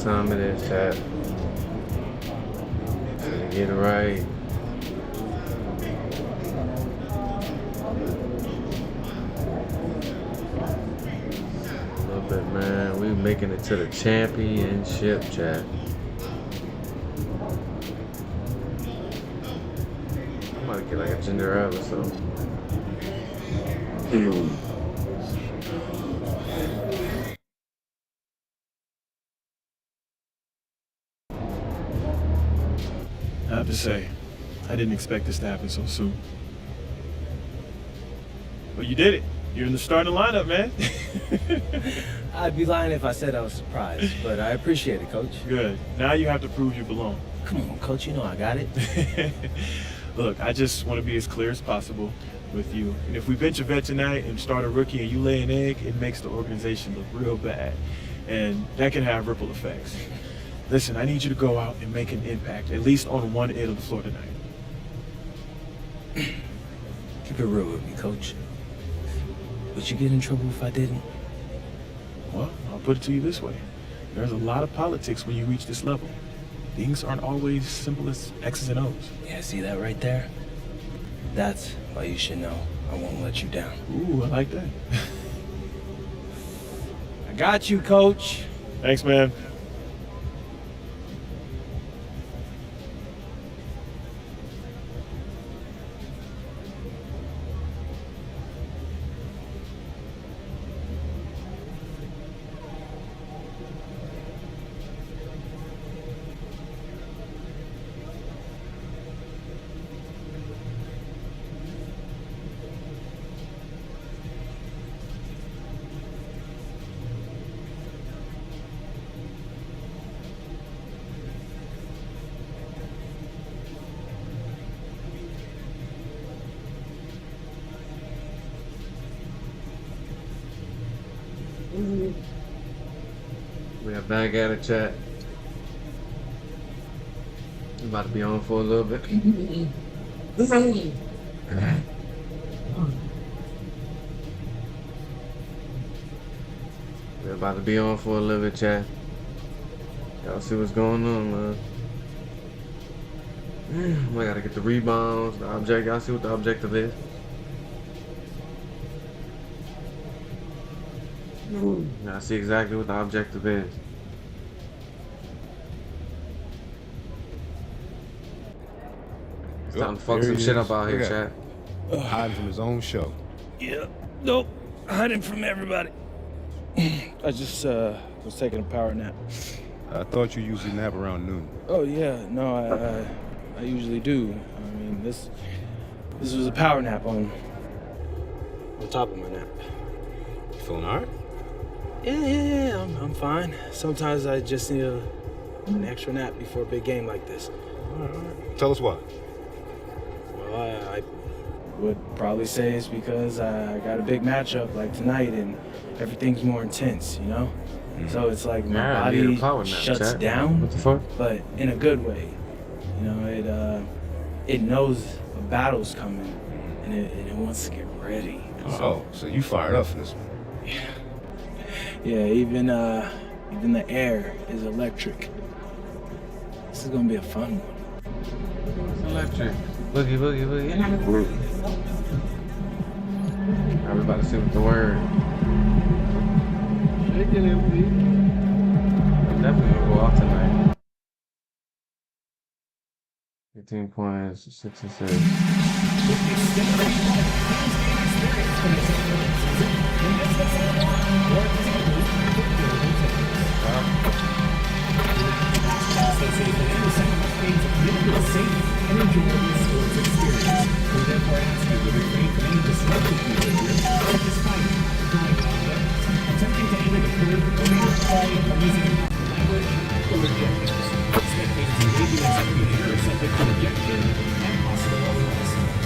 time it is, chat. Gotta get it right. A little bit, man. We making it to the championship, chat. I'm about to get like a ginger ale or something. I have to say, I didn't expect this to happen so soon. But you did it. You're in the starting lineup, man. I'd be lying if I said I was surprised, but I appreciate it, Coach. Good. Now you have to prove you belong. Come on, Coach, you know I got it. Look, I just want to be as clear as possible with you. And if we bench a vet tonight and start a rookie and you lay an egg, it makes the organization look real bad. And that can have ripple effects. Listen, I need you to go out and make an impact, at least on one end of the floor tonight. Keep it real with me, Coach. Would you get in trouble if I didn't? Well, I'll put it to you this way. There's a lot of politics when you reach this level. Things aren't always simple as X's and O's. Yeah, see that right there? That's why you should know I won't let you down. Ooh, I like that. I got you, Coach. Thanks, man. We are back at it, chat. I'm about to be on for a little bit. We're about to be on for a little bit, chat. Y'all see what's going on, man. We gotta get the rebounds, the object. Y'all see what the objective is? I see exactly what the objective is. It's time to fuck some shit up out here, chat. Hiding from his own show. Yeah. Nope. Hiding from everybody. I just was taking a power nap. I thought you usually nap around noon. Oh yeah, no, I usually do. I mean, this was a power nap on top of my nap. You feeling alright? Yeah, I'm fine. Sometimes I just need an extra nap before a big game like this. All right. Tell us why. Well, I would probably say it's because I got a big matchup like tonight and everything's more intense, you know? So it's like my body shuts down, what the fuck? but in a good way. You know, it knows a battle's coming and it wants to get ready. Oh, so you fired up for this one. Yeah, even the air is electric. This is gonna be a fun one. It's electric. Boogie, boogie, boogie. I'm about to see what the word. I'm definitely gonna go off tonight. 15 points, 6 assists.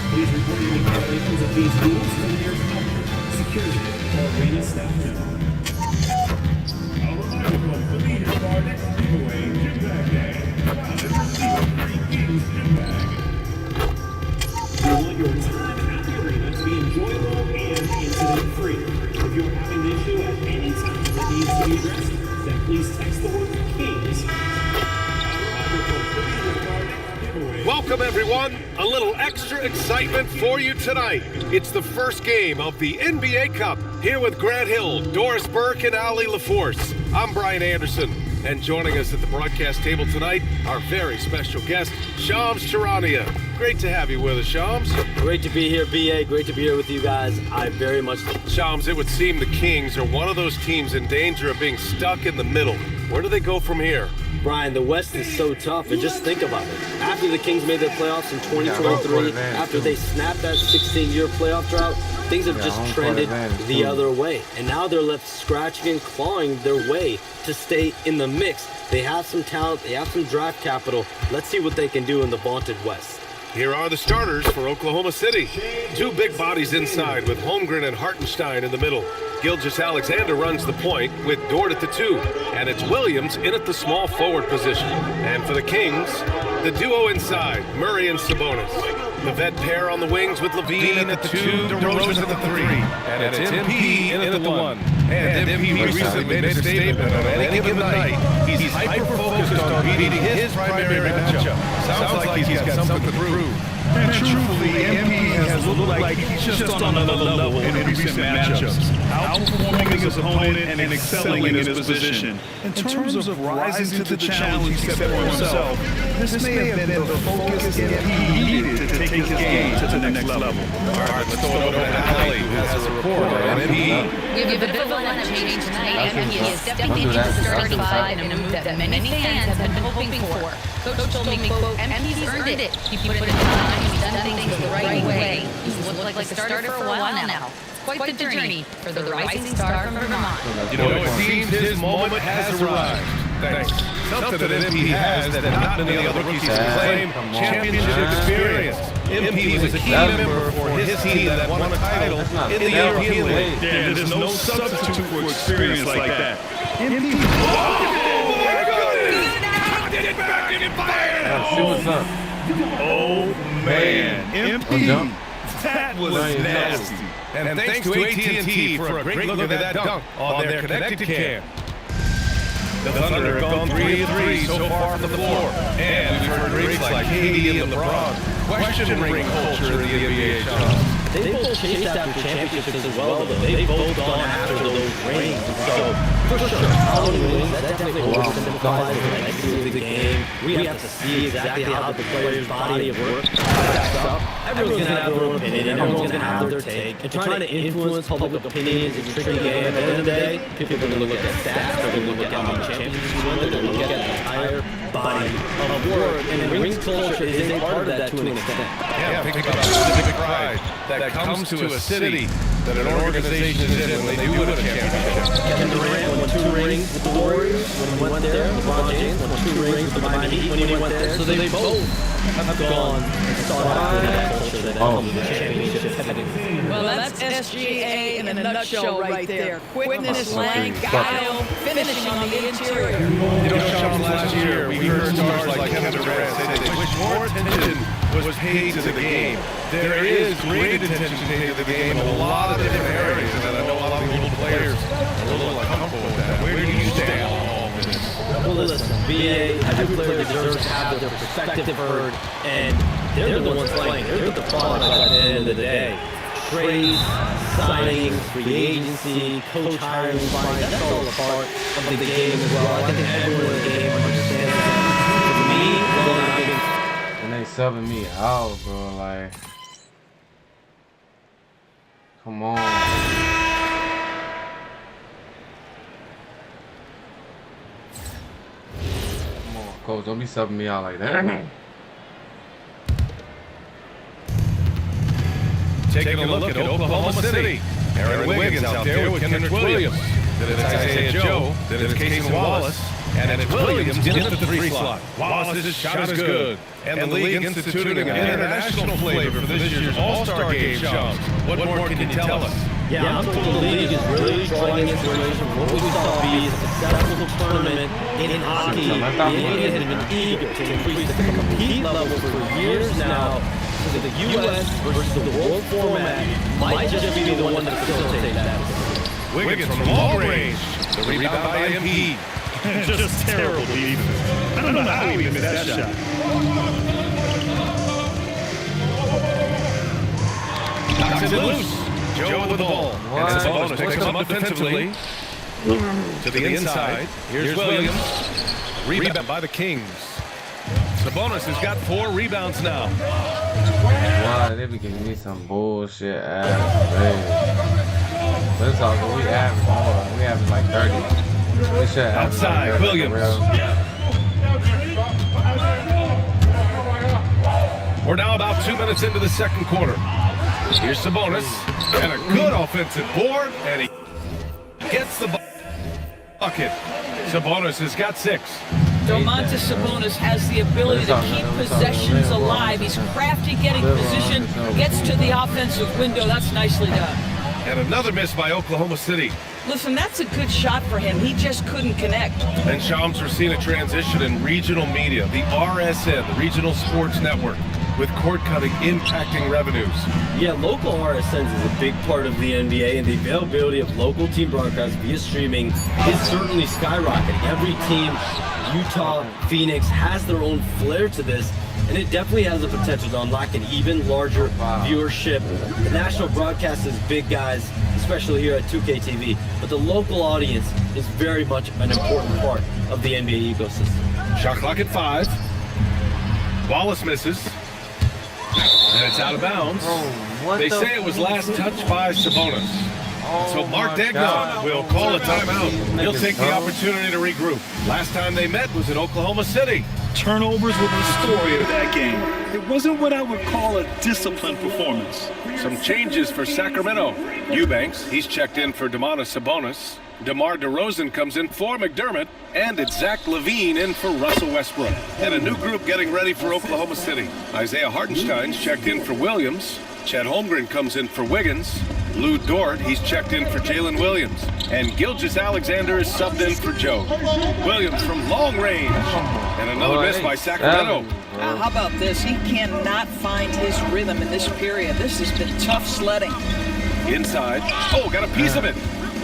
Please report any violations of these rules to the nearest outlet. Security or radio staff general. A reminder for the leader of our next giveaway, Gym Bag Day. Proud to receive a free Kings Gym Bag. We want your time at the arena to be enjoyable and incident-free. If you're having an issue at any time that needs to be addressed, then please text the word KINGS everyone. A little extra excitement for you tonight. It's the first game of the NBA Cup. Here with Grant Hill, Doris Burke, and Ali LaForce. I'm Brian Anderson. And joining us at the broadcast table tonight, our very special guest, Shams Charania. Great to have you with us, Shams. Great to be here, BA. Great to be here with you guys. I very much... Shams, it would seem the Kings are one of those teams in danger of being stuck in the middle. Where do they go from here? Brian, the West is so tough, and just think about it. After the Kings made their playoffs in 2023, after they snapped that 16-year playoff drought, things have just trended the other way. And now they're left scratching and clawing their way to stay in the mix. They have some talent, they have some draft capital. Let's see what they can do in the vaunted West. Here are the starters for Oklahoma City. Two big bodies inside with Holmgren and Hartenstein in the middle. Gilgeous-Alexander runs the point with Dort at the 2. And it's Williams in at the small forward position. And for the Kings, the duo inside, Murray and Sabonis. The vet pair on the wings with Levine at the 2, DeRozan at the 3. And it's MP in at the 1. And MP recently made a statement on any given night. He's hyper-focused on beating his primary matchup. Sounds like he's got something to prove. And truthfully, MP has looked like he's just on another level in recent matchups, outperforming his opponent and excelling in his position. In terms of rising to the challenge he set for himself, this may have been the focus MP needed to take his game to the next level. All right, let's throw it over to Ali, who has a report on MP. We have a bit of a lineup change tonight. MP is stepping into the starting five in a move that many fans have been hoping for. Coach told me, quote, MP's earned it. He put in time. He's done things the right way. He's looked like a starter for a while now. It's quite the journey for the rising star from Vermont. You know, it seems his moment has arrived. Thanks. Something that MP has that not many other rookies can claim: championship experience. MP was a key member for his team that won a title in the European League. Yeah, there's no substitute for experience like that. MP. See what's up. Oh, man. MP. That was nasty. And thanks to AT&T for a great look at that dunk on their connected cam. The Thunder have gone 3 of 3 so far from the floor. And we've heard greats like KD and LeBron question ring culture in the NBA. They both chased after championships as well, though. They both gone after those rings. So, for sure, how many wins, that definitely oversimplifies the legacy of the game. We have to see exactly how the player's body of work stacks up. Everyone's going to have their own opinion. Everyone's going to have their take. And trying to influence public opinions is a tricky game. At the end of the day, people are going to look at stats. They're going to look at how many championships you win. They're going to look at the entire body of work. And rings culture is a part of that to an extent. Yeah, think about the civic pride that comes to a city that an organization is in when they do win a championship. Kevin Durant won 2 rings with the Warriors when he went there. LeBron James won 2 rings with the Miami Heat when he went there. So they both have gone and sought after that culture that comes with championships heading. Well, that's SGA in a nutshell right there. Quickness, length, guile, finishing on the interior. You know, Shams, last year we heard stars like Kevin Durant say they wish more attention was paid to the game. There is great attention paid to the game in a lot of different areas, and I know a lot of little players are a little uncomfortable with that. Where do you stand on all of this? Well, listen, BA, every player deserves to have their perspective heard, and they're the ones playing. They're the product at the end of the day. Trades, signings, free agency, coach hiring, fines, that's all a part of the game as well. I think everyone in the game understands that. For me, well, I've been... And they subbing me out, bro. Like, come on. Come on, coach. Don't be subbing me out like that. Taking a look at Oklahoma City. Aaron Wiggins out there with Kendrick Williams. Then it's Isaiah Joe. Then it's Cason Wallace. And it's Williams in the 3 slot. Wallace's shot is good. And the league instituted an international flavor for this year's All-Star Game, Shams. What more can you tell us? Yeah, I'm told the league is really drawing inspiration from what we saw be a successful tournament in hockey. The NBA has been eager to increase the compete level for years now. So the U.S. versus the world format might just be the one that facilitates that. Wiggins from long range. The rebound by MP. Just terrible defense. I don't know how he missed that shot. Knocks it loose. Joe with the ball. What? And Sabonis picks him up defensively. To the inside. Here's Williams. Rebound by the Kings. Sabonis has got 4 rebounds now. Why they be giving me some bullshit ass, baby. Let's talk. We average more. We average like 30. We should average Outside, like 30 Williams. We're now about 2 minutes into the second quarter. Here's Sabonis. And a good offensive board. And he gets the bucket. Sabonis has got 6. Domantas Sabonis has the ability to keep possessions alive. He's crafty getting position, gets to the offensive window. That's nicely done. And another miss by Oklahoma City. Listen, that's a good shot for him. He just couldn't connect. And Shams, we're seeing a transition in regional media. The RSN, the Regional Sports Network, with cord cutting impacting revenues. Yeah, local RSNs is a big part of the NBA, and the availability of local team broadcasts via streaming is certainly skyrocketing. Every team, Utah, Phoenix, has their own flair to this, and it definitely has the potential to unlock an even larger viewership. The national broadcast is big, guys, especially here at 2K TV, but the local audience is very much an important part of the NBA ecosystem. Shot clock at 5. Wallace misses. And it's out of bounds. They say it was last touched by Sabonis. So Mark Daigneault will call a timeout. He'll take the opportunity to regroup. Last time they met was in Oklahoma City. Turnovers were the story of that game. It wasn't what I would call a disciplined performance. Some changes for Sacramento. Eubanks, he's checked in for Domantas Sabonis. DeMar DeRozan comes in for McDermott. And it's Zach LaVine in for Russell Westbrook. And a new group getting ready for Oklahoma City. Isaiah Hartenstein's checked in for Williams. Chet Holmgren comes in for Wiggins. Lou Dort, he's checked in for Jalen Williams. And Gilgeous-Alexander is subbed in for Joe. Williams from long range. And another miss by Sacramento. How about this? He cannot find his rhythm in this period. This has been tough sledding. Inside. Oh, got a piece of it.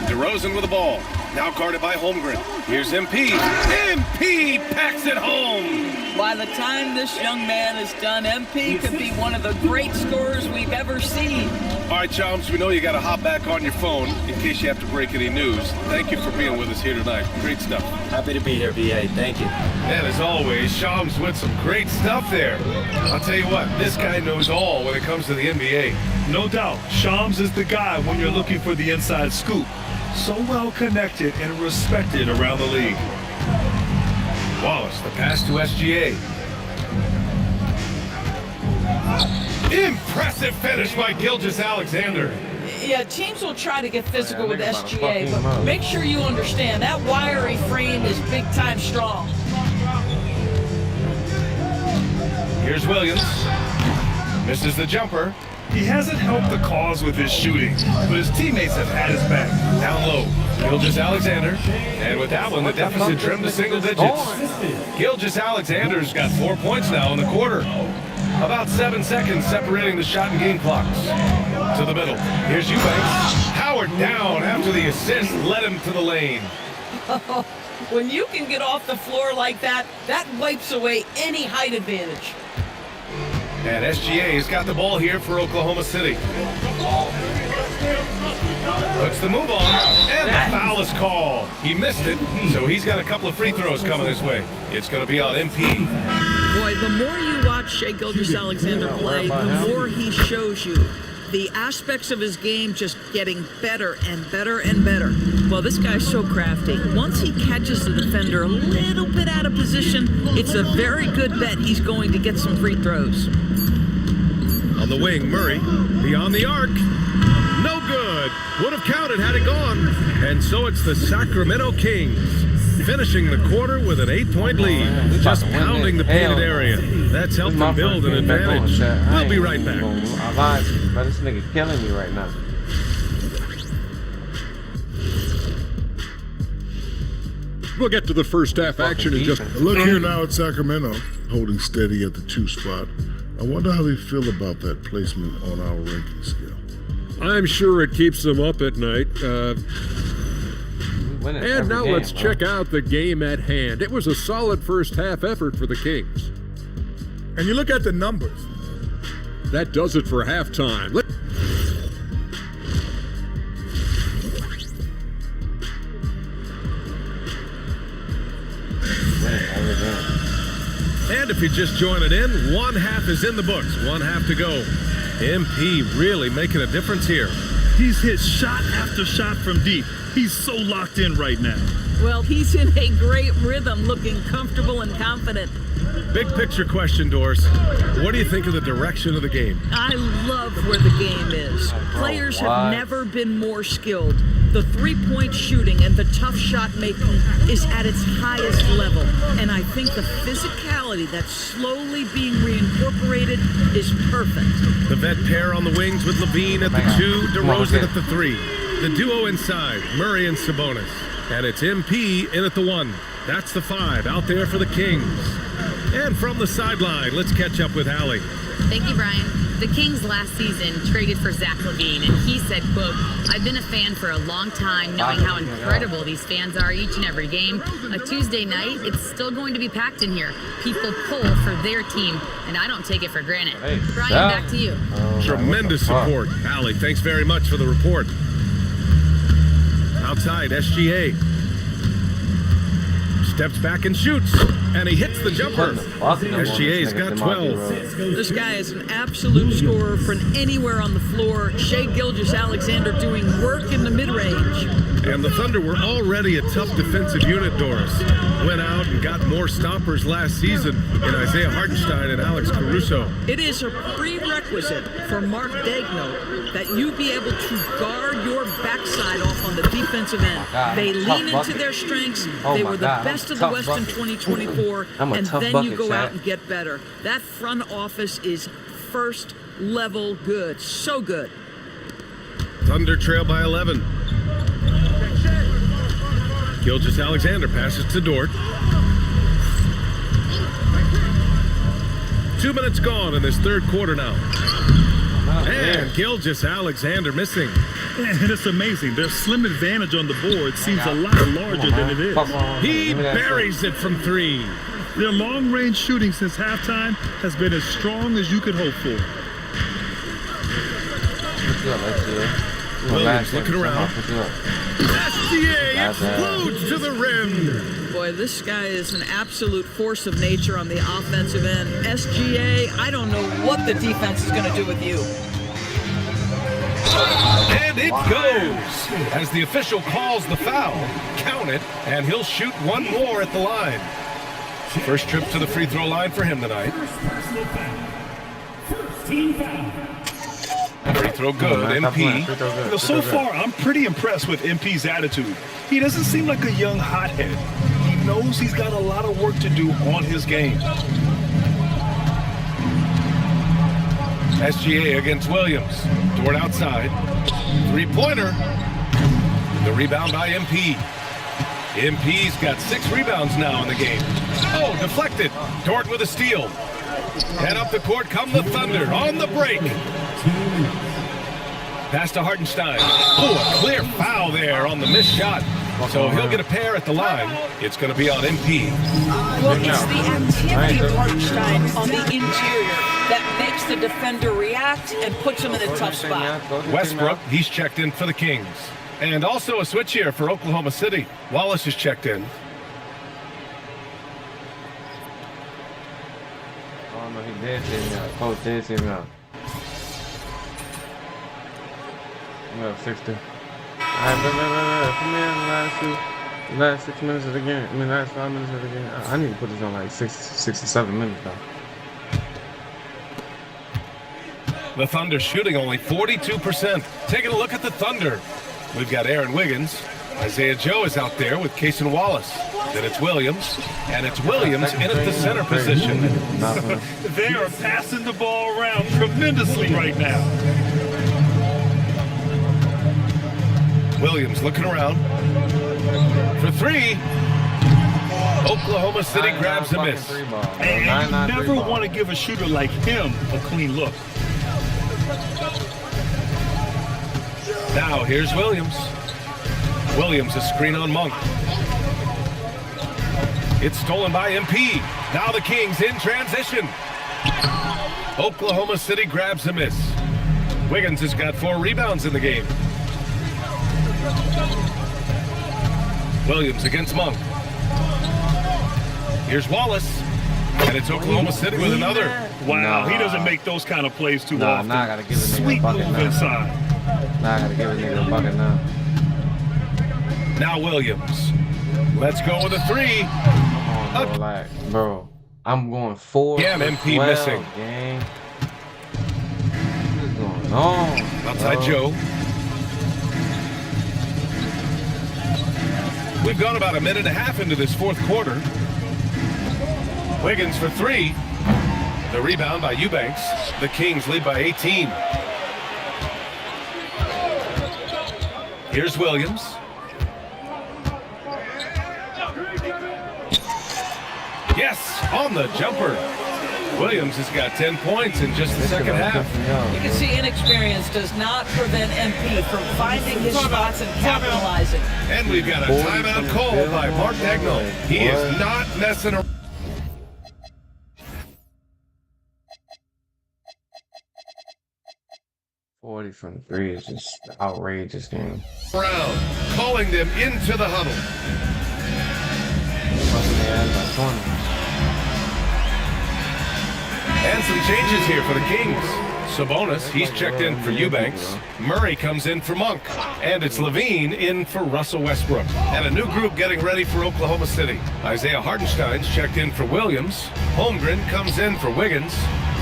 DeRozan with the ball. Now guarded by Holmgren. Here's MP. MP packs it home. By the time this young man is done, MP could be one of the great scorers we've ever seen. All right, Chums, we know you got to hop back on your phone in case you have to break any news. Thank you for being with us here tonight. Great stuff. Happy to be here, BA. Thank you. And as always, Shams with some great stuff there. I'll tell you what, this guy knows all when it comes to the NBA. No doubt, Shams is the guy when you're looking for the inside scoop. So well connected and respected around the league. Wallace, the pass to SGA. Impressive finish by Gilgeous-Alexander. Yeah, teams will try to get physical with SGA, but make sure you understand that wiry frame is big time strong. Here's Williams. Misses the jumper. He hasn't helped the cause with his shooting, but his teammates have had his back. Down low, Gilgeous-Alexander. And with that one, the deficit trimmed to single digits. Gilgeous-Alexander's got 4 points now in the quarter. About 7 seconds separating the shot and game clocks. To the middle. Here's Eubanks. Howard down after the assist led him to the lane. When you can get off the floor like that, that wipes away any height advantage. And SGA has got the ball here for Oklahoma City. Puts the move on, and the foul is called. He missed it, so he's got a couple of free throws coming his way. It's going to be on MP. Boy, the more you watch Shai Gilgeous-Alexander play, the more he shows you the aspects of his game just getting better and better and better. Well, this guy's so crafty. Once he catches the defender a little bit out of position, it's a very good bet he's going to get some free throws. On the wing, Murray, beyond the arc. No good. Would have counted had it gone. And so it's the Sacramento Kings finishing the quarter with an 8-point lead. Just pounding the painted area. That's helped them build an advantage. We'll be right back. But this nigga killing me right now. We'll get to the first half action in just... Look here now at Sacramento, holding steady at the 2 spot. I wonder how they feel about that placement on our ranking scale. I'm sure it keeps them up at night. And now let's check out the game at hand. It was a solid first half effort for the Kings. And you look at the numbers. That does it for halftime. you're just joining in, one half is in the books, one half to go. MP really making a difference here. He's hit shot after shot from deep. He's so locked in right now. Well, he's in a great rhythm, looking comfortable and confident. Big picture question, Doris. What do you think of the direction of the game? I love where the game is. Players have never been more skilled. The three-point shooting and the tough shot making is at its highest level. And I think the physicality that's slowly being reincorporated is perfect. The vet pair on the wings with Levine at the 2, DeRozan at the 3. The duo inside, Murray and Sabonis. And it's MP in at the 1. That's the 5 out there for the Kings. And from the sideline, let's catch up with Allie. Thank you, Brian. The Kings last season traded for Zach LaVine, and he said, quote, "I've been a fan for a long time, knowing how incredible these fans are each and every game. A Tuesday night, it's still going to be packed in here. People pull for their team, and I don't take it for granted." Brian, back to you. Tremendous support. Allie, thanks very much for the report. Outside, SGA. Steps back and shoots, and he hits the jumper. SGA's got 12. This guy is an absolute scorer from anywhere on the floor. Shai Gilgeous-Alexander doing work in the mid-range. And the Thunder were already a tough defensive unit, Doris. Went out and got more stoppers last season in Isaiah Hartenstein and Alex Caruso. It is a prerequisite for Mark Daigneault that you be able to guard your backside off on the defensive end. They lean into their strengths. They were the best of the West in 2024, and then you go out and get better. That front office is first level good. So good. Thunder trail by 11. Gilgeous-Alexander passes to Dort. 2 minutes gone in this third quarter now. And Gilgeous-Alexander missing. And it's amazing. Their slim advantage on the board seems a lot larger than it is. He buries it from 3. Their long-range shooting since halftime has been as strong as you could hope for. Williams looking around. SGA explodes to the rim. Boy, this guy is an absolute force of nature on the offensive end. SGA, I don't know what the defense is going to do with you. And it goes as the official calls the foul. Count it, and he'll shoot one more at the line. First trip to the free throw line for him tonight. First team foul. Free throw good, MP. So far, I'm pretty impressed with MP's attitude. He doesn't seem like a young hothead. He knows he's got a lot of work to do on his game. SGA against Williams. Dort outside. Three-pointer. The rebound by MP. MP's got 6 rebounds now in the game. Oh, deflected. Dort with a steal. And up the court come the Thunder on the break. Pass to Hartenstein. Oh, a clear foul there on the missed shot. So he'll get a pair at the line. It's going to be on MP. Well, it's the activity of Hartenstein on the interior that makes the defender react and puts him in a tough spot. Westbrook, he's checked in for the Kings. And also a switch here for Oklahoma City. Wallace is checked in. Oh, no, he did say now. Coach did say now. I'm up 6-2. Alright, come in the last 6 minutes of the game. I mean, last 5 minutes of the game. I need to put this on like 6 to 7 minutes now. The Thunder shooting only 42%. Taking a look at the Thunder. We've got Aaron Wiggins. Isaiah Joe is out there with Cason Wallace. Then it's Williams. And it's Williams in at the center position. They are passing the ball around tremendously right now. Williams looking around. For 3. Oklahoma City grabs a miss. And you never want to give a shooter like him a clean look. Now here's Williams. Williams a screen on Monk. It's stolen by MP. Now the Kings in transition. Oklahoma City grabs a miss. Wiggins has got 4 rebounds in the game. Williams against Monk. Here's Wallace. And it's Oklahoma City with another. Wow, Nah. he doesn't make those kind of plays too often. Nah, I gotta give a nigga Sweet a bucket move now. inside. Nah, I gotta give a nigga a bucket now. Now Williams. Let's go with a three. Come on, bro. Like, bro, I'm going 4 Yeah, for MP 12, missing. gang. What's going on? Outside bro? Joe. We've gone about a minute and a half into this fourth quarter. Wiggins for three. The rebound by Eubanks. The Kings lead by 18. Here's Williams. Yes, on the jumper. Williams has got 10 points in just the second half. You can see inexperience does not prevent MP from finding his spots and capitalizing. And we've got a timeout call by Mark Dagnall. He is not messing around. 40 from 3 is just outrageous, game. Brown calling them into the huddle. Busting their ass by 20. And some changes here for the Kings. Sabonis, he's checked in for Eubanks. Murray comes in for Monk. And it's Levine in for Russell Westbrook. And a new group getting ready for Oklahoma City. Isaiah Hartenstein's checked in for Williams. Holmgren comes in for Wiggins.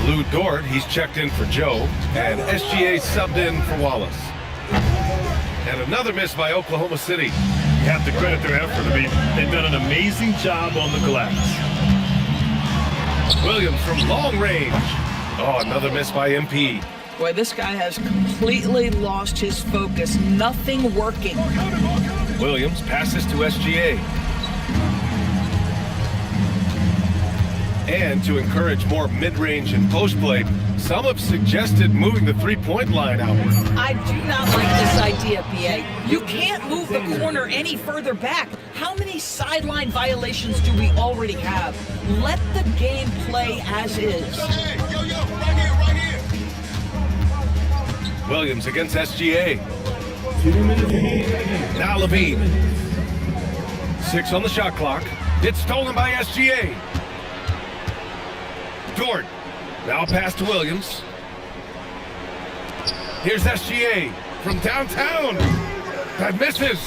Lou Dort, he's checked in for Joe. And SGA subbed in for Wallace. And another miss by Oklahoma City. You have to credit their effort. I mean, they've done an amazing job on the glass. Williams from long range. Oh, another miss by MP. Boy, this guy has completely lost his focus. Nothing working. Williams passes to SGA. And to encourage more mid-range and post-play, some have suggested moving the three-point line outward. I do not like this idea, BA. You can't move the corner any further back. How many sideline violations do we already have? Let the game play as is. Williams against SGA. Now Levine. 6 on the shot clock. It's stolen by SGA. Dort. Now pass to Williams. Here's SGA from downtown. That misses.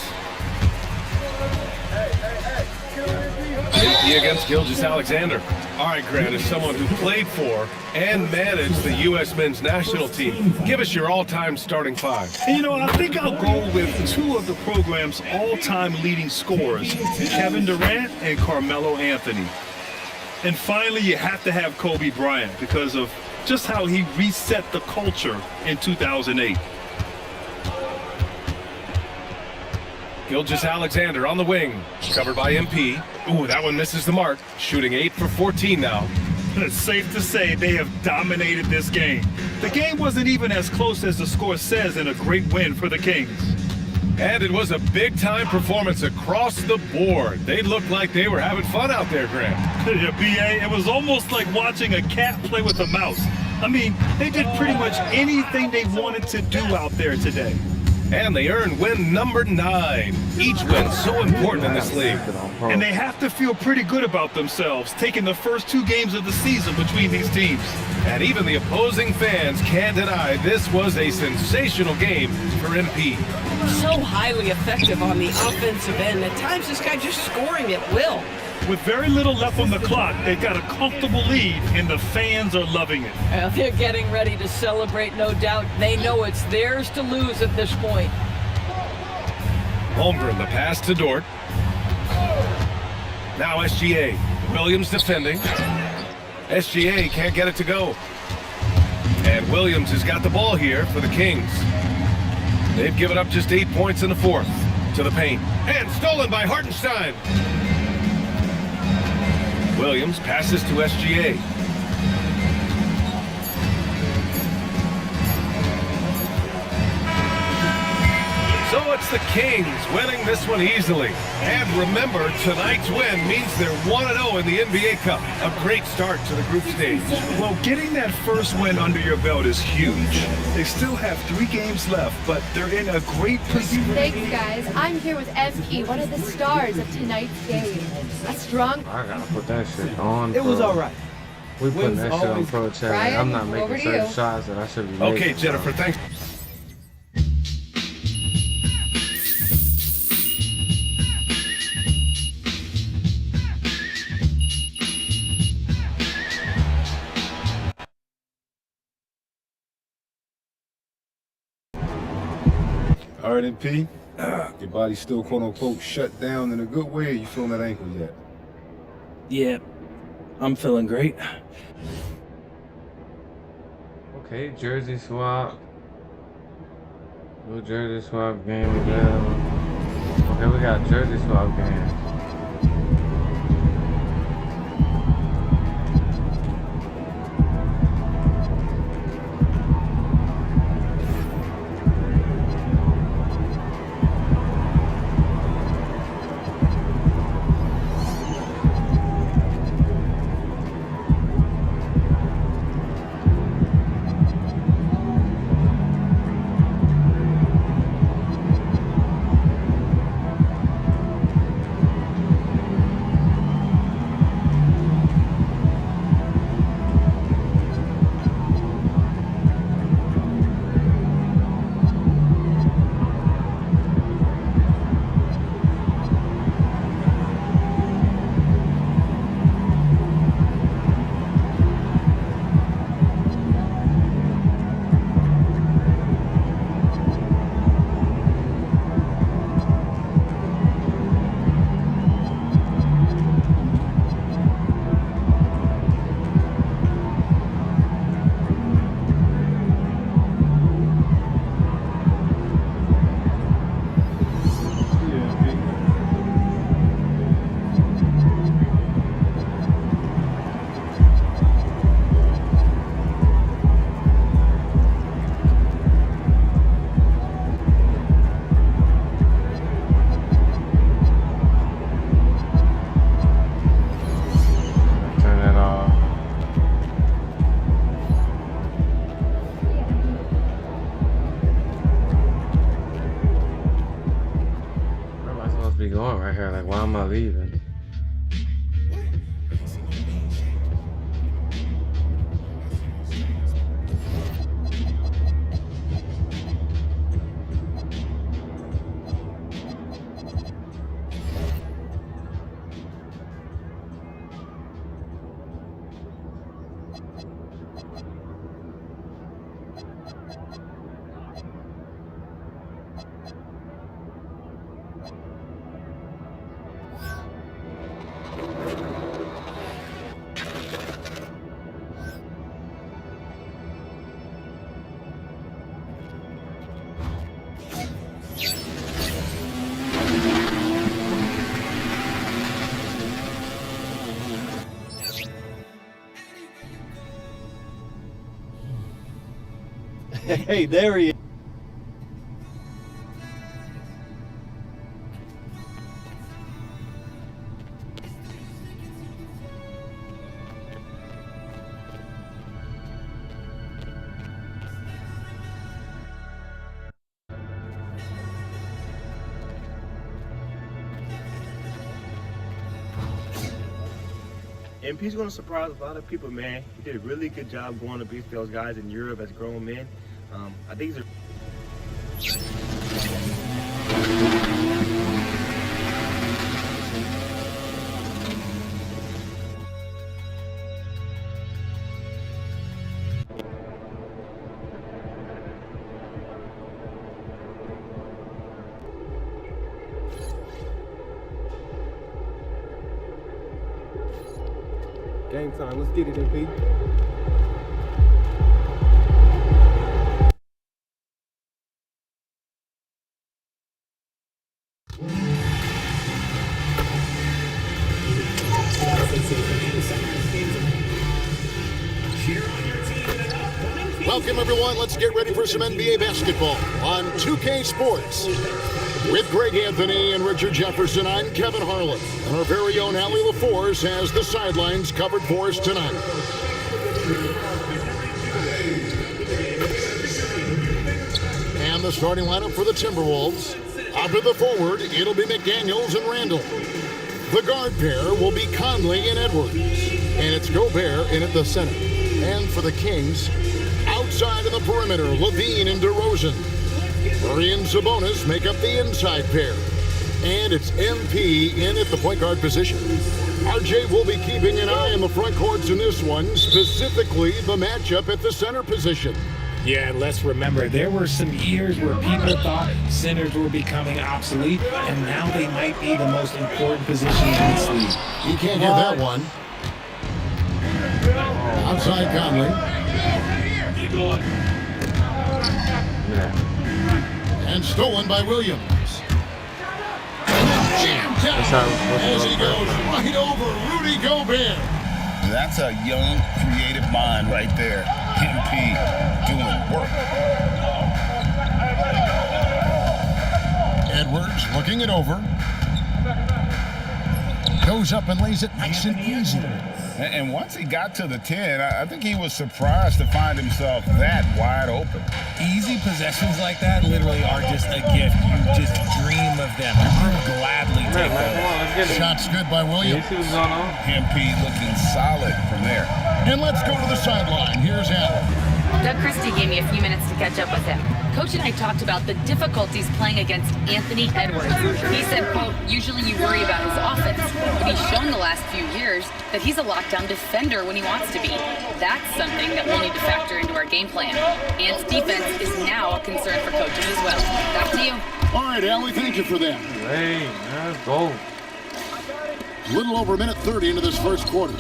Empty against Gilgeous-Alexander. All right, Grant, as someone who played for and managed the U.S. men's national team, give us your all-time starting five. And, you know, I think I'll go with two of the program's all-time leading scorers, Kevin Durant and Carmelo Anthony. And finally, you have to have Kobe Bryant because of just how he reset the culture in 2008. Gilgeous-Alexander on the wing, covered by MP. Ooh, that one misses the mark. Shooting 8 for 14 now. It's safe to say they have dominated this game. The game wasn't even as close as the score says in a great win for the Kings. And it was a big-time performance across the board. They looked like they were having fun out there, Grant. Yeah, BA, it was almost like watching a cat play with a mouse. I mean, they did pretty much anything they wanted to do out there today. And they earned win number 9. Each win so important in this league. And they have to feel pretty good about themselves, taking the first 2 games of the season between these teams. And even the opposing fans can't deny this was a sensational game for MP. So highly effective on the offensive end. At times, this guy just scoring at will. With very little left on the clock, they've got a comfortable lead, and the fans are loving it. They're getting ready to celebrate, no doubt. They know it's theirs to lose at this point. Holmgren, the pass to Dort. Now SGA. Williams defending. SGA can't get it to go. And Williams has got the ball here for the Kings. They've given up just 8 points in the fourth. To the paint. And stolen by Hartenstein. Williams passes to SGA. So a It's the Kings winning this one easily. And remember, tonight's win means they're 1-0 in the NBA Cup. A great start to the group stage. Well, getting that first win under your belt is huge. They still have 3 games left, but they're in a great position. Thanks, guys. I'm here with MP, one of the stars of tonight's game. A strong... I gotta put that shit on. It was all right. We putting that shit on pro chat. Ryan, I'm not over making to certain you. shots that I should be making. Okay, Jennifer, thanks. All right, MP. Your body's still quote unquote shut down in a good way. Or you feeling that ankle yet? Yeah, I'm feeling great. Okay, jersey swap. New jersey swap game available. Okay, we got jersey swap game. Going right here, like, why am I leaving? Hey, there he is. MP's going to surprise a lot of people, man. He did a really good job going to beat those guys in Europe as grown men. I think he's Game time. Let's get it, MP. Welcome, everyone. Let's get ready for some NBA basketball on 2K Sports. With Greg Anthony and Richard Jefferson, I'm Kevin Harlan. And our very own Allie LaForce has the sidelines covered for us tonight. And the starting lineup for the Timberwolves. Up at the forward, it'll be McDaniels and Randall. The guard pair will be Conley and Edwards. And it's Gobert in at the center. And for the Kings, outside of the perimeter, Levine and DeRozan. Murray and Sabonis make up the inside pair. And it's MP in at the point guard position. RJ will be keeping an eye on the front courts in this one, specifically the matchup at the center position. Yeah, and let's remember, there were some years where people thought centers were becoming obsolete, and now they might be the most important position in this league. You can't get that one. Outside Conley. And stolen by Williams. Jammed down as he goes right over Rudy Gobert. That's a young, creative mind right there. MP doing work. Edwards looking it over. Goes up and lays it nice and easy. And once he got to the 10, I think he was surprised to find himself that wide open. Easy possessions like that literally are just a gift. You just dream of them. You gladly take them. Shots good by Williams. MP looking solid from there. And let's go to the sideline. Here's Allen. Doug Christie gave me a few minutes to catch up with him. Coach and I talked about the difficulties playing against Anthony Edwards. He said, quote, usually you worry about his offense, but he's shown the last few years that he's a lockdown defender when he wants to be. That's something that we'll need to factor into our game plan. Ant's defense is now a concern for coaches as well. Back to you. All right, Allie, thank you for that. Hey, let's go. Little over a minute 30 into this first quarter.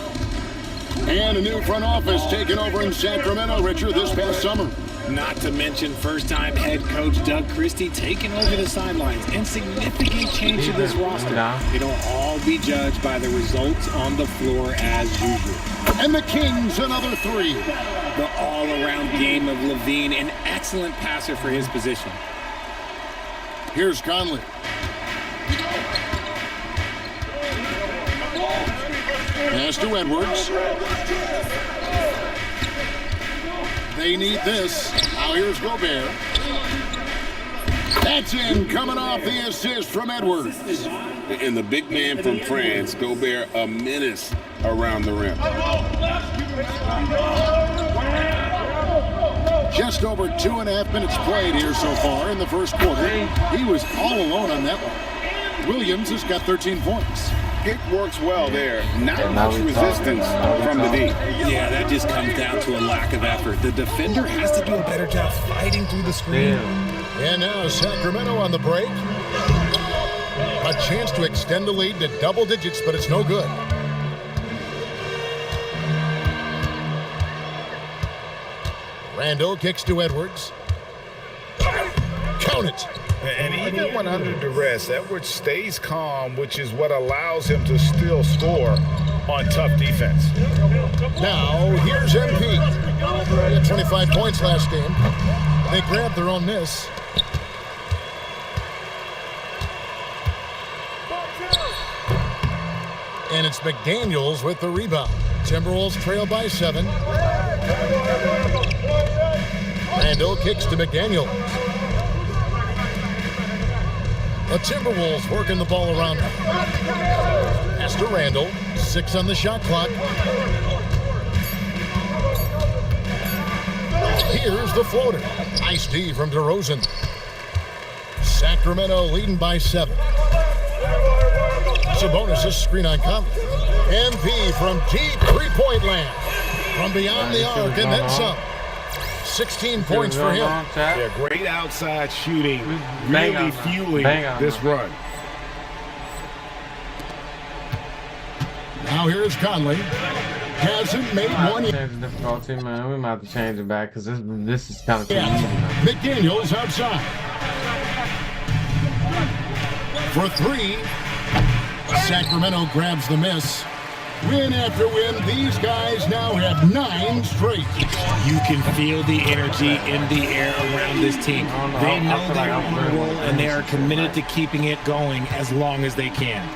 And a new front office taken over in Sacramento, Richard, this past summer. Not to mention first-time head coach Doug Christie taking over the sidelines. Insignificant change to this roster. It'll all be judged by the results on the floor as usual. And the Kings, another three. The all-around game of Levine, an excellent passer for his position. Here's Conley. Pass to Edwards. They need this. Now here's Gobert. That's in, coming off the assist from Edwards. And the big man from France, Gobert, a menace around the rim. Just over 2.5 minutes played here so far in the first quarter. He was all alone on that one. Williams has got 13 points. It works well there. Not much resistance from the D. Yeah, that just comes down to a lack of effort. The defender has to do a better job fighting through the screen. And now Sacramento on the break. A chance to extend the lead to double digits, but it's no good. Randall kicks to Edwards. Count it. And even when under duress, Edwards stays calm, which is what allows him to still score on tough defense. Now, here's MP. He had 25 points last game. They grabbed their own miss. And it's McDaniels with the rebound. Timberwolves trail by 7. Randall kicks to McDaniels. The Timberwolves working the ball around. Pass to Randall. 6 on the shot clock. Here's the floater. Nice D from DeRozan. Sacramento leading by 7. Sabonis is screen on Conley. MP from deep three-point land. From beyond the arc and then some. 16 points for him. Yeah, great outside shooting, really fueling this run. Now here's Conley. Hasn't made one. Change the difficulty, man. We might have to change it back because this is kind of too easy. McDaniels outside. For 3. Sacramento grabs the miss. Win after win, these guys now have 9 straight. You can feel the energy in the air around this team. They know their own role, and they are committed to keeping it going as long as they can.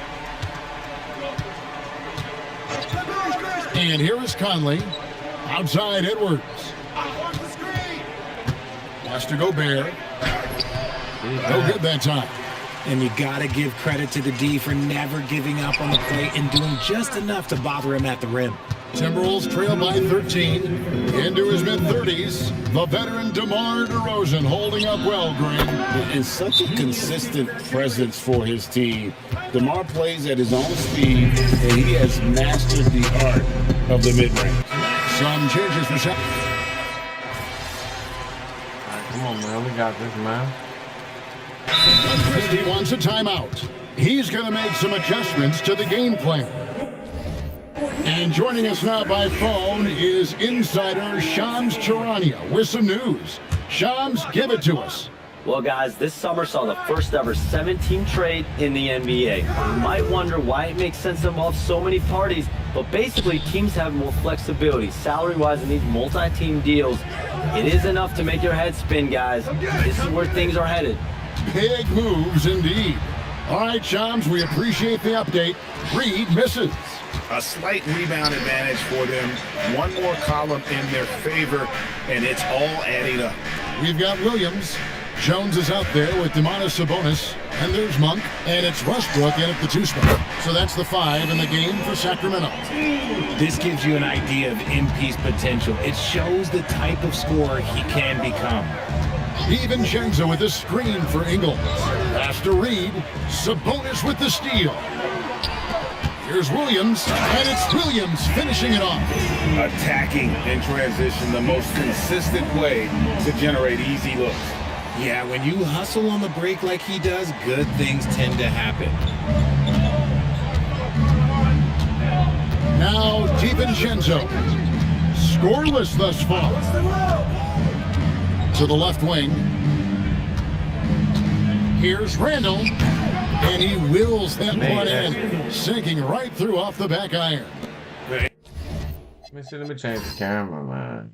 And here is Conley. Outside Edwards. Has to go Gobert. No good that time. And you got to give credit to the D for never giving up on the plate and doing just enough to bother him at the rim. Timberwolves trail by 13. Into his mid-30s, the veteran DeMar DeRozan holding up well, Greg. And such a consistent presence for his team. DeMar plays at his own speed, and he has mastered the art of the mid-range. Some changes for shot. Come on, man. We got this, man. Christie wants a timeout. He's going to make some adjustments to the game plan. And joining us now by phone is insider Shams Charania with some news. Shams, give it to us. Well, guys, this summer saw the first ever 7-team trade in the NBA. You might wonder why it makes sense to involve so many parties, but basically teams have more flexibility salary-wise in these multi-team deals. It is enough to make your head spin, guys. This is where things are headed. Big moves indeed. All right, Shams, we appreciate the update. Reed misses. A slight rebound advantage for them. One more column in their favor, and it's all adding up. We've got Williams. Jones is out there with Domantas Sabonis. And there's Monk. And it's Westbrook in at the 2 spot. So that's the 5 in the game for Sacramento. This gives you an idea of MP's potential. It shows the type of scorer he can become. DiVincenzo with a screen for Ingles. Pass to Reed. Sabonis with the steal. Here's Williams, and it's Williams finishing it off. Attacking in transition, the most consistent way to generate easy looks. Yeah, when you hustle on the break like he does, good things tend to happen. Now DiVincenzo. Scoreless thus far. To the left wing. Here's Randall. And he wills that one in, sinking right through off the back iron. Let me change the camera, man.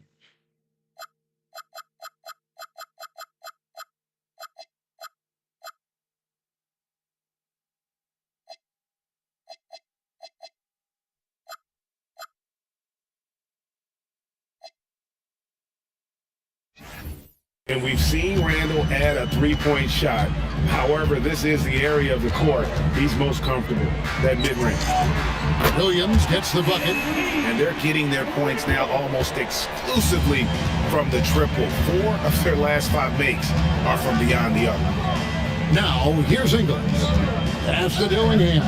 And we've seen Randall add a three-point shot. However, this is the area of the court he's most comfortable, that mid-range. Williams gets the bucket. And they're getting their points now almost exclusively from the triple. 4 of their last 5 makes are from beyond the arc. Now, here's Ingles. Pass to Dillingham.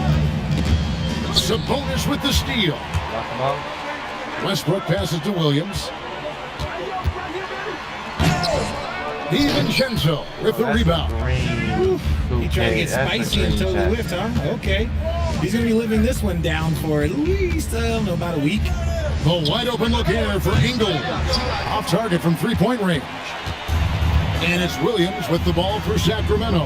Sabonis with the steal. Westbrook passes to Williams. DiVincenzo with the rebound. He tried to get spicy and totally whiffed, huh? Okay. He's going to be living this one down for at least, I don't know, about a week. The wide open look here for Ingles. Off target from 3-point range. And it's Williams with the ball for Sacramento.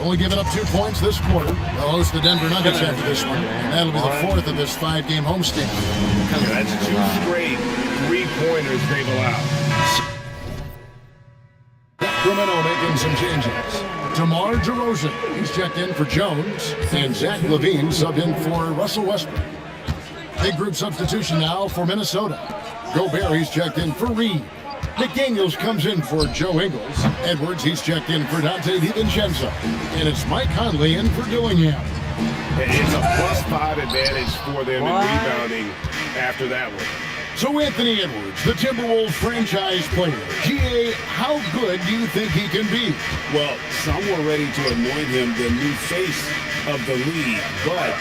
Only giving up 2 points this quarter. They'll host the Denver Nuggets after this one. And that'll be the 4th of this 5-game homestand. That's 2 straight 3-pointers they've allowed. Sacramento making some changes. DeMar DeRozan, he's checked in for Jones, and Zach LaVine subbed in for Russell Westbrook. Big group substitution now for Minnesota. Gobert, he's checked in for Reed. McDaniels comes in for Joe Ingles. Edwards, he's checked in for Dante DiVincenzo. And it's Mike Conley in for Dillingham. It's a +5 advantage for them in rebounding after that one. So Anthony Edwards, the Timberwolves franchise player. GA, how good do you think he can be? Well, some were ready to anoint him the new face of the league. But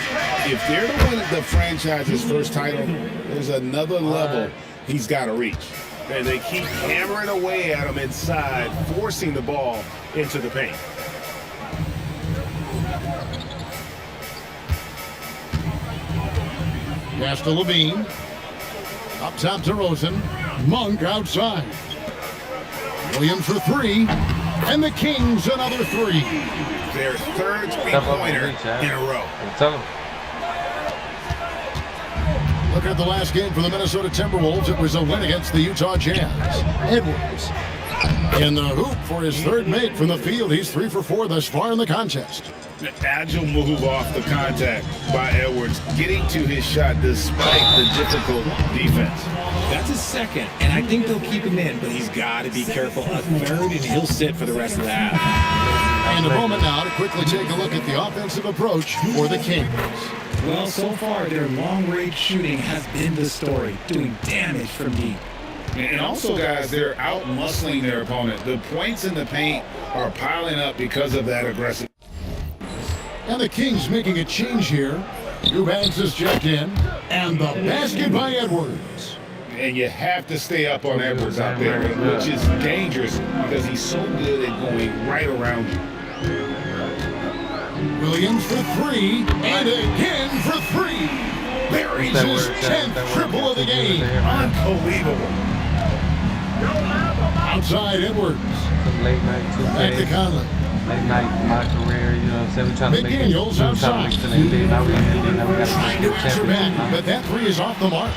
if they're to win the franchise's first title, there's another level he's got to reach. And they keep hammering away at him inside, forcing the ball into the paint. Pass to LaVine. Up top to Rosen. Monk outside. Williams for 3. And the Kings another 3. Their 3rd 3-pointer in a row. Tell him. Looking at the last game for the Minnesota Timberwolves, it was a win against the Utah Jazz. Edwards in the hoop for his third make from the field. He's 3 for 4 thus far in the contest. An agile move off the contact by Edwards, getting to his shot despite the difficult defense. That's his second, and I think they'll keep him in, but he's got to be careful. A third, and he'll sit for the rest of the half. And a moment now to quickly take a look at the offensive approach for the Kings. Well, so far, their long-range shooting has been the story, doing damage from deep. And also, guys, they're out-muscling their opponent. The points in the paint are piling up because of that aggressive. And the Kings making a change here. Eubanks is checked in, and the basket by Edwards. And you have to stay up on Edwards out there, which is dangerous because he's so good at going right around you. Williams for 3, and again for 3. Buries his 10th triple of the game. Unbelievable. Outside Edwards. Some late night 2K. Back to Conley. Late night in my career, you know what I'm saying? We're trying to make it. McDaniels outside. Now we got Strikers are back, but that 3 is off the mark.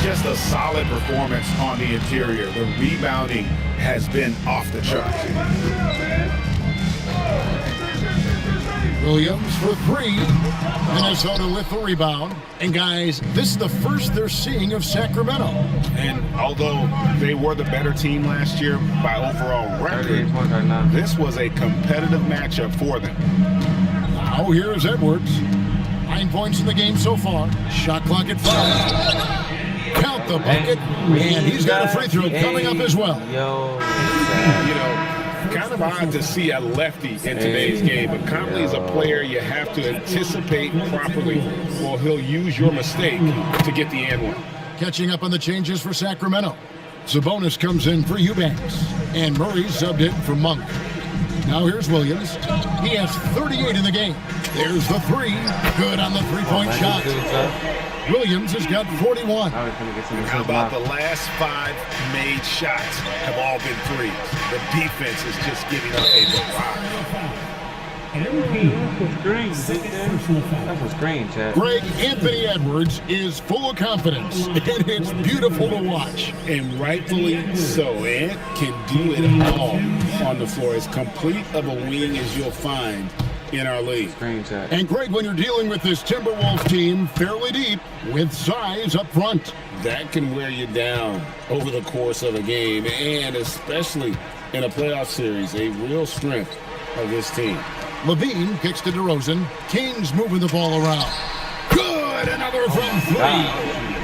Just a solid performance on the interior. The rebounding has been off the charts. Williams for 3. Minnesota with the rebound. And guys, this is the first they're seeing of Sacramento. And although they were the better team last year by overall record, this was a competitive matchup for them. Now here's Edwards. 9 points in the game so far. Shot clock at 5. Count the bucket. And he's got a free throw coming up as well. You know, kind of odd to see a lefty in today's game, but Conley is a player you have to anticipate properly, or he'll use your mistake to get the and one. Catching up on the changes for Sacramento. Sabonis comes in for Eubanks, and Murray subbed in for Monk. Now here's Williams. He has 38 in the game. There's the 3. Good on the three-point shot. Williams has got 41. And how about the last 5 made shots have all been threes? The defense is just giving up a That was green, Chad. Greg Anthony Edwards is full of confidence, and it's beautiful to watch. And rightfully so. Ant can do it all on the floor. As complete of a wing as you'll find in our league. And Greg, when you're dealing with this Timberwolves team fairly deep with size up front, that can wear you down over the course of a game, and especially in a playoff series, a real strength of this team. Levine kicks to DeRozan. Kings moving the ball around. Good, another from 3.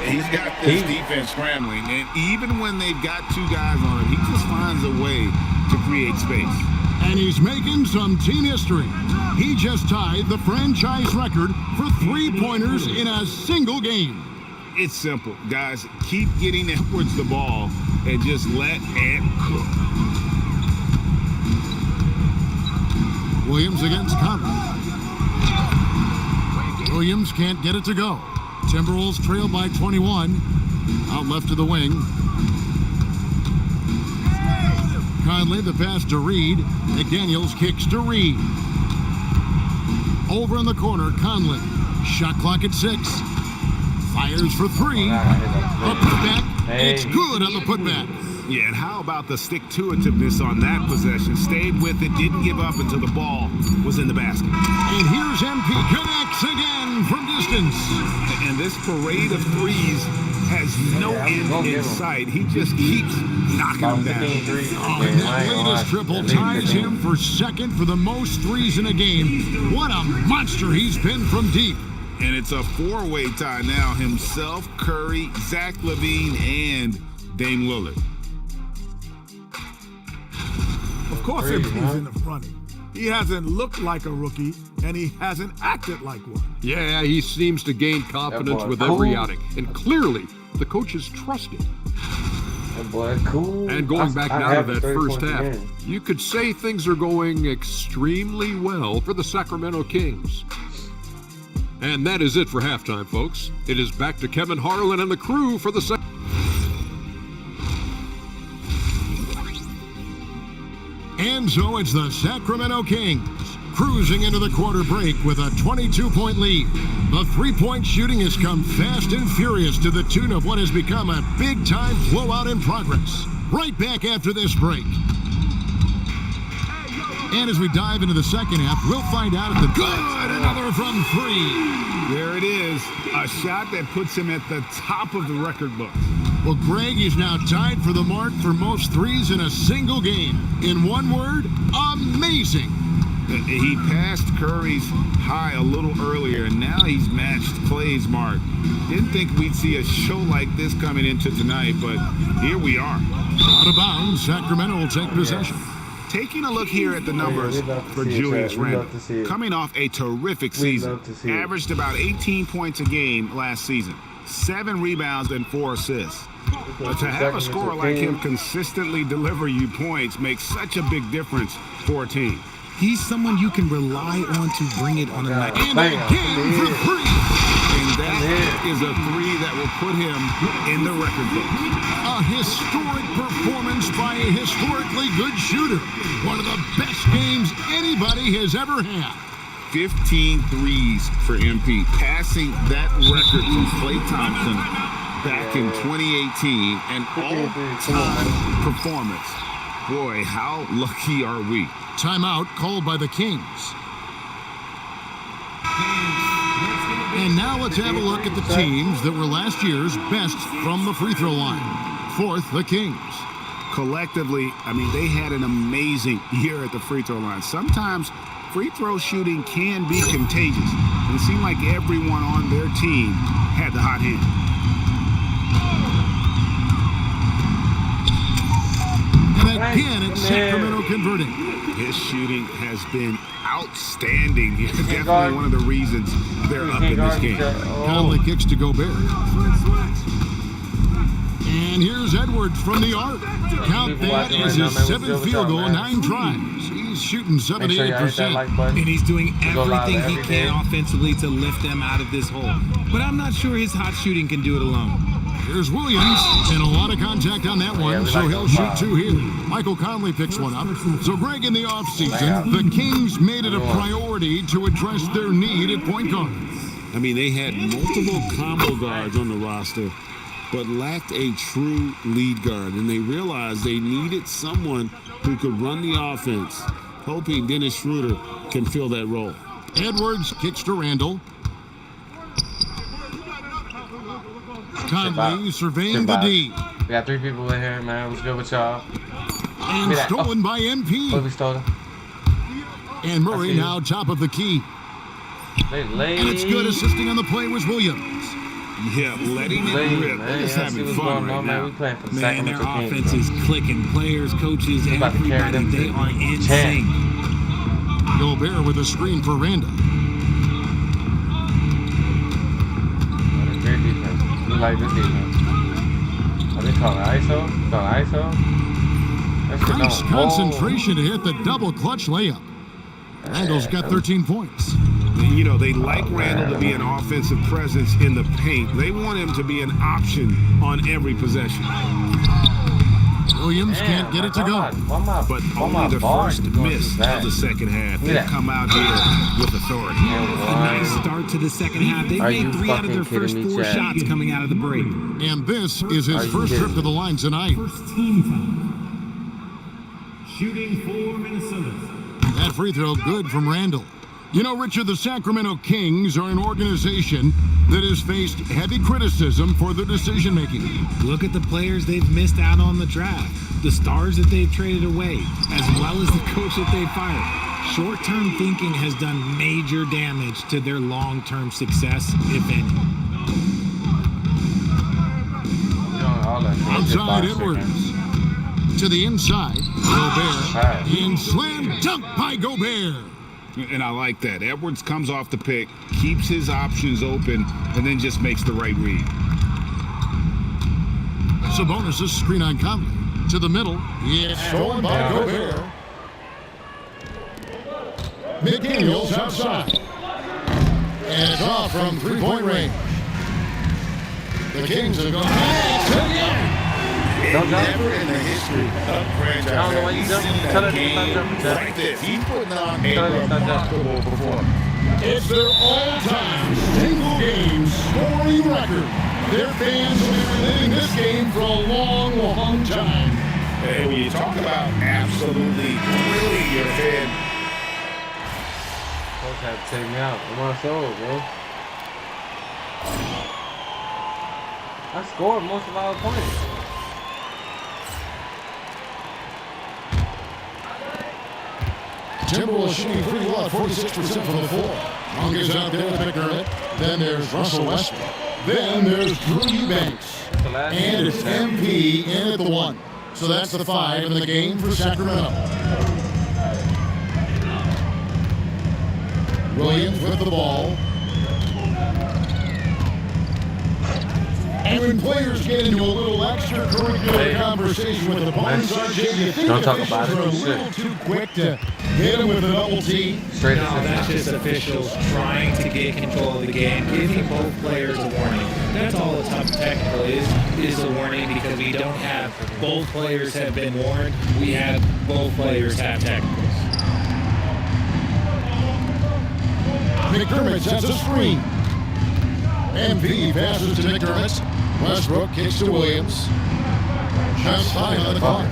He's got this defense scrambling, and even when they've got 2 guys on him, he just finds a way to create space. And he's making some team history. He just tied the franchise record for 3-pointers in a single game. It's simple, guys. Keep getting Edwards the ball and just let Ant cook. Williams against Conley. Williams can't get it to go. Timberwolves trail by 21. Out left to the wing. Conley, the pass to Reed. McDaniels kicks to Reed. Over in the corner, Conley. Shot clock at 6. Fires for 3. A putback. It's good on the putback. Yeah, and how about the stick-to-itiveness on that possession? Stayed with it, didn't give up until the ball was in the basket. And here's MP. Connects again from distance. And this parade of threes has no end in sight. He just keeps knocking them down. And that latest triple ties him for second for the most threes in a game. What a monster he's been from deep. And it's a 4-way tie now. Himself, Curry, Zach LaVine, and Dame Lillard. Of course MP's in the running. He hasn't looked like a rookie, and he hasn't acted like one. Yeah, he seems to gain confidence with every outing. And clearly, the coaches trust him. That boy cool. And going back now to that first half, you could say things are going extremely well for the Sacramento Kings. And that is it for halftime, folks. It is back to Kevin Harlan and the crew for the second. And so it's the Sacramento Kings cruising into the quarter break with a 22-point lead. The three-point shooting has come fast and furious to the tune of what has become a big-time blowout in progress. Right back after this break. And as we dive into the second half, we'll find out if the good, another from three. There it is, a shot that puts him at the top of the record book. Well, Greg is now tied for the mark for most threes in a single game. In one word, amazing. He passed Curry's high a little earlier, and now he's matched Clay's mark. Didn't think we'd see a show like this coming into tonight, but here we are. Out of bounds, Sacramento will take possession. Taking a look here at the numbers for Julius Randle. Coming off a terrific season, averaged about 18 points a game last season, 7 rebounds and 4 assists. But to have a scorer like him consistently deliver you points makes such a big difference for a team. He's someone you can rely on to bring it on a night. And again for three. And that is a three that will put him in the record book. A historic performance by a historically good shooter. One of the best games anybody has ever had. 15 threes for MP, passing that record from Klay Thompson back in 2018, an all-time performance. Boy, how lucky are we? Timeout called by the Kings. And now let's have a look at the teams that were last year's best from the free throw line. Fourth, the Kings. Collectively, I mean, they had an amazing year at the free throw line. Sometimes free throw shooting can be contagious. And it seemed like everyone on their team had the hot hand. And again, it's Sacramento converting. His shooting has been outstanding. Definitely one of the reasons they're up in this game. Conley kicks to Gobert. And here's Edwards from the arc. Count that as his 7th field goal, 9 tries. He's shooting 78%. And he's doing everything he can offensively to lift them out of this hole. But I'm not sure his hot shooting can do it alone. Here's Williams, and a lot of contact on that one, so he'll shoot 2 here. Michael Conley picks one up. So, Greg, in the offseason, the Kings made it a priority to address their need at point guard. I mean, they had multiple combo guards on the roster, but lacked a true lead guard, and they realized they needed someone who could run the offense, hoping Dennis Schroeder can fill that role. Edwards kicks to Randle. Conley surveying the D. We got 3 people in here, man. What's good with y'all? And stolen by MP. Oh, we stole it. And Murray now top of the key. And it's good. Assisting on the play was Williams. Yeah, letting it rip. They're just having fun right now. Man, their offense is clicking. Players, coaches, everybody, they are in sync. Gobert with a screen for Randle. Great defense. We like this defense. Are they calling ISO? Nice concentration to hit the double clutch layup. Randle's got 13 points. You know, they like Randle to be an offensive presence in the paint. They want him to be an option on every possession. Williams can't get it to go. But only the first miss of the second half. They've come out here with authority. A nice start to the second half. They made 3 out of their first 4 shots coming out of the break. And this is his first trip to the line tonight. First team foul. Shooting for Minnesota. That free throw good from Randle. You know, Richard, the Sacramento Kings are an organization that has faced heavy criticism for their decision-making. Look at the players they've missed out on the draft, the stars that they've traded away, as well as the coach that they fired. Short-term thinking has done major damage to their long-term success, if any. Outside Edwards. To the inside, Gobert. And slam dunk by Gobert. And I like that. Edwards comes off the pick, keeps his options open, and then just makes the right read. Sabonis' screen on Conley. To the middle. Yeah, stolen by Gobert. McDaniels outside. And it's off from 3-point range. The Kings have gone back to the end. Don't jump. Never in the history of franchise. I don't know why you jumping. Tell her to stop jumping, Jack. Like this. He's putting on a Tell her to stop remarkable performance. It's their all-time single-game scoring record. Their fans have been reliving this game for a long, long time. And when you talk about absolutely thrilling your fan, Coach had to take me out. I'm on soul, bro. I scored most of our points. Timberwolves shooting pretty well at 46% from the floor. Longest out there, McDermott. Then there's Russell Westbrook. Then there's Drew Eubanks. And it's MP in at the 1. So that's the 5 in the game for Sacramento. Williams with the ball. And when players get into a little extracurricular conversation with opponents, RJ, you think don't talk officials about it. are a little too quick to hit them with a double T. Straight No, that's just officials trying to get control of the game, giving both players a warning. That's all a tough technical is a warning because we don't have both players have been warned. We have both players have technicals. McDermott sets a screen. MP passes to McDermott. Westbrook kicks to Williams. Just high on the clock.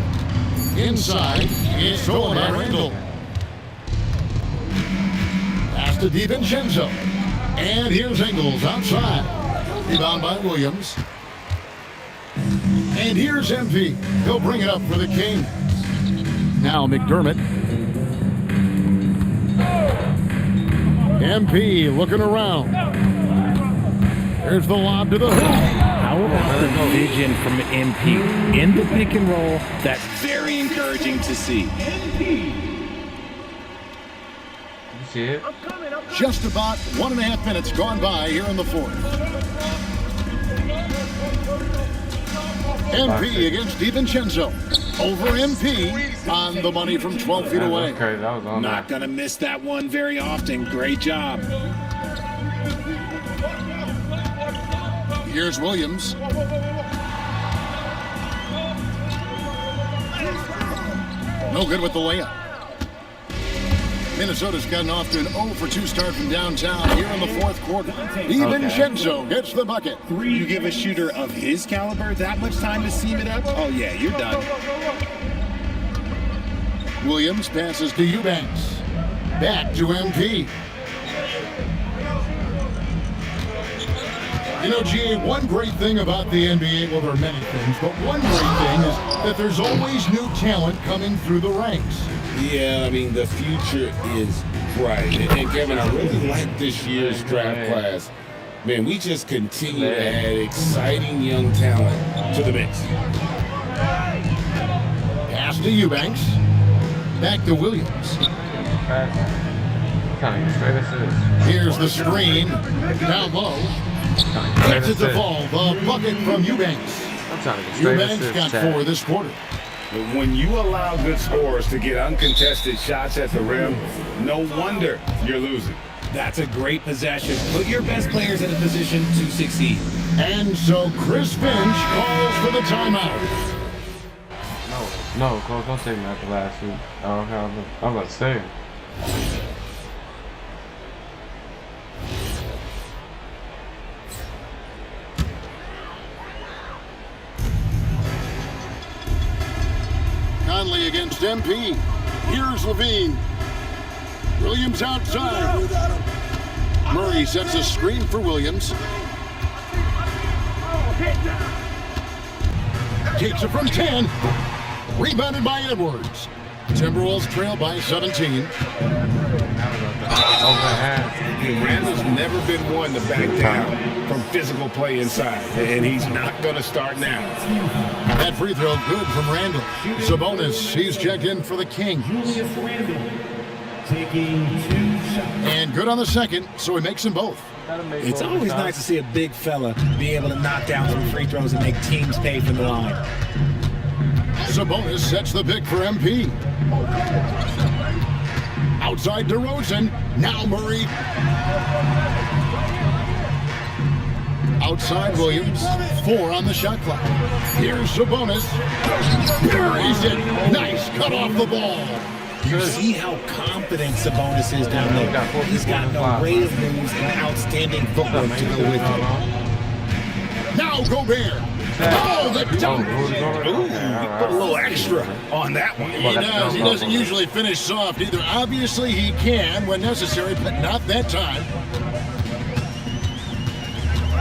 Inside, it's stolen by Randall. Pass to DiVincenzo. And here's Ingles outside. Rebound by Williams. And here's MP. He'll bring it up for the Kings. Now McDermott. MP looking around. There's the lob to the hoop. How about the vision from MP in the pick and roll? That's very encouraging to see. You see it? Just about 1.5 minutes gone by here in the fourth. MP against DiVincenzo. Over MP on the money from 12 feet away. That was on Not going to miss that one very often. Great job. Here's Williams. No good with the layup. Minnesota's gotten off to an 0 for 2 start from downtown here in the fourth quarter. DiVincenzo gets the bucket. You give a shooter of his caliber that much time to seam it up? Oh, yeah, you're done. Williams passes to Eubanks. Back to MP. You know, GA, one great thing about the NBA, well, there are many things, but one great thing is that there's always new talent coming through the ranks. yeah, I mean, the future is bright. And Kevin, I really like this year's draft class. Man, we just continue to add exciting young talent to the mix. Pass to Eubanks. Back to Williams. Here's the screen. Down low. Gets it to fall. The bucket from Eubanks. Eubanks got 4 this quarter. But when you allow good scorers to get uncontested shots at the rim, no wonder you're losing. That's a great possession. Put your best players in a position to succeed. And so Chris Finch calls for the timeout. No, Coach, don't take me out the last week. I'm about to say it. Conley against MP. Here's Levine. Williams outside. Murray sets a screen for Williams. Takes it from 10. Rebounded by Edwards. Timberwolves trail by 17. Randall's never been one to back down from physical play inside, and he's not going to start now. That free throw good from Randall. Sabonis, he's checked in for the Kings. And good on the second, so he makes them both. It's always nice to see a big fella be able to knock down some free throws and make teams pay for the line. Sabonis sets the pick for MP. Outside DeRozan. Now Murray. Outside Williams, 4 on the shot clock. Here's Sabonis. Buries it. Nice cut off the ball. You see how confident Sabonis is down there. He's got an array of moves and outstanding footwork to go with it. Now Gobert. Oh, the dunk. Ooh, put a little extra on that one. He does. He doesn't usually finish soft either. Obviously, he can when necessary, but not that time.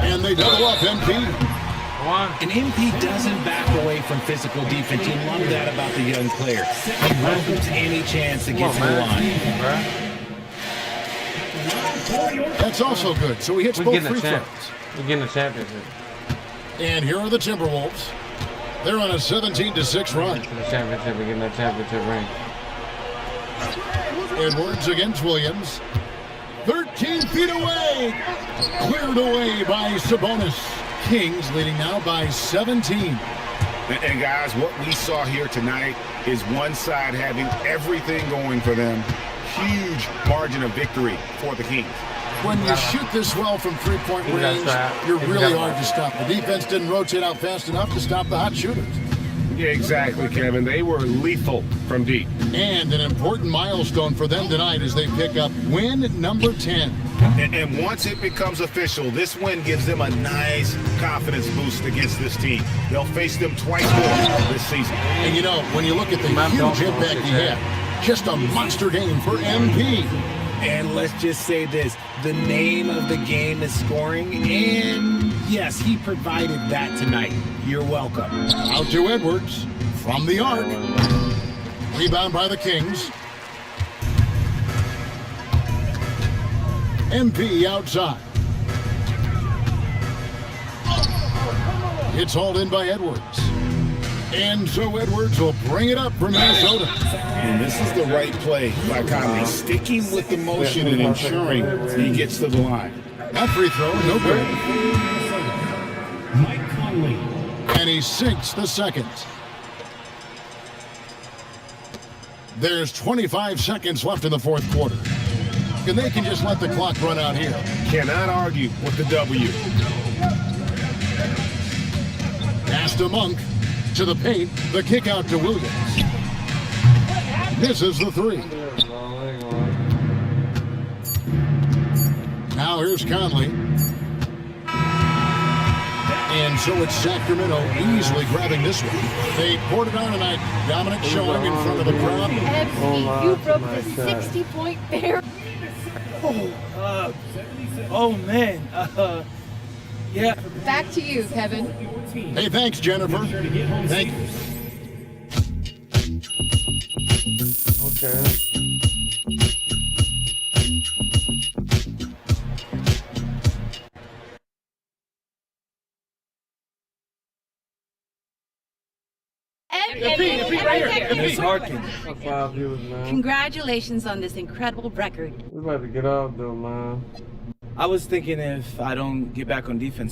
And they double up MP. And MP doesn't back away from physical defense. You love that about the young player. He welcomes any chance to get to the line. That's also good. So he hits both free throws. We're getting a championship. And here are the Timberwolves. They're on a 17-6 run. For the championship, we're getting that championship ring. Edwards against Williams. 13 feet away. Cleared away by Sabonis. Kings leading now by 17. And guys, what we saw here tonight is one side having everything going for them. Huge margin of victory for the Kings. When you shoot this well from three-point range, you're really hard to stop. The defense didn't rotate out fast enough to stop the hot shooters. Yeah, exactly, Kevin. They were lethal from deep. And an important milestone for them tonight as they pick up win number 10. And once it becomes official, this win gives them a nice confidence boost against this team. They'll face them twice more this season. And you know, when you look at the huge impact he had, just a monster game for MP. And let's just say this, the name of the game is scoring, and yes, he provided that tonight. You're welcome. Out to Edwards from the arc. Rebound by the Kings. MP outside. It's hauled in by Edwards. And so Edwards will bring it up for Minnesota. And this is the right play by Conley, sticking with the motion and ensuring he gets to the line. That free throw, no good. Mike Conley. And he sinks the second. There's 25 seconds left in the fourth quarter. And they can just let the clock run out here. Cannot argue with the W. Pass to Monk. To the paint, the kick out to Williams. Misses the three. Now here's Conley. And so it's Sacramento easily grabbing this one. They poured it on tonight. Dominant showing in front of the crowd. FC, you broke the 60-point barrier. Oh man. Yeah. Back to you, Kevin. Hey, thanks, Jennifer. Thank you. Okay. Congratulations on this incredible record. We about to get off though, man. I was thinking if I don't get back on defense